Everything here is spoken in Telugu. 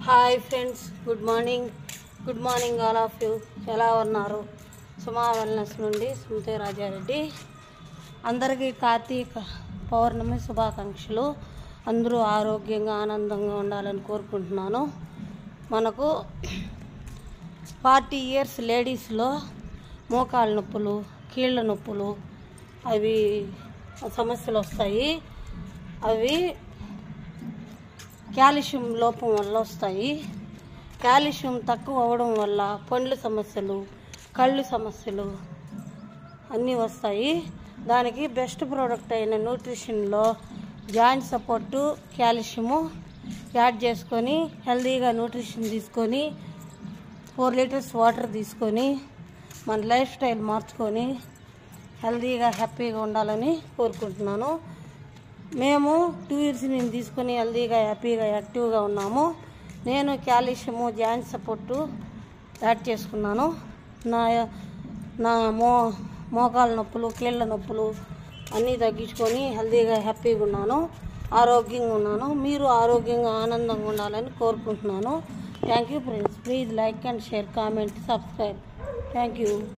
Hi friends, good morning all of you. ఎలా ఉన్నారు? సుమా వెల్నెస్ నుండి సుమతే రాజారెడ్డి. అందరికీ కార్తీక పౌర్ణమి శుభాకాంక్షలు. అందరూ ఆరోగ్యంగా ఆనందంగా ఉండాలని కోరుకుంటున్నాను. మనకు 40 years లేడీస్లో మోకాళ్ళ నొప్పులు, కీళ్ళ నొప్పులు అవి సమస్యలు వస్తాయి. అవి కాల్షియం లోపం వల్ల వస్తాయి. కాల్షియం తక్కువ అవ్వడం వల్ల పండ్ల సమస్యలు, కళ్ళు సమస్యలు అన్నీ వస్తాయి. దానికి బెస్ట్ ప్రోడక్ట్ అయిన న్యూట్రిషన్లో జాయింట్ సపోర్టు, కాల్షియము యాడ్ చేసుకొని హెల్తీగా న్యూట్రిషన్ తీసుకొని 4 liters వాటర్ తీసుకొని మన లైఫ్ స్టైల్ మార్చుకొని హెల్తీగా హ్యాపీగా ఉండాలని కోరుకుంటున్నాను. మేము 2 years నేను తీసుకొని హెల్తీగా హ్యాపీగా యాక్టివ్గా ఉన్నాము. నేను కాల్షియము, జాయింట్ సపోర్టు యాడ్ చేసుకున్నాను. నా మోకాళ్ళ నొప్పులు, కీళ్ళ నొప్పులు అన్నీ తగ్గించుకొని హెల్తీగా హ్యాపీగా ఉన్నాను, ఆరోగ్యంగా ఉన్నాను. మీరు ఆరోగ్యంగా ఆనందంగా ఉండాలని కోరుకుంటున్నాను. Thank you friends. Please like and share, comment, subscribe. Thank you.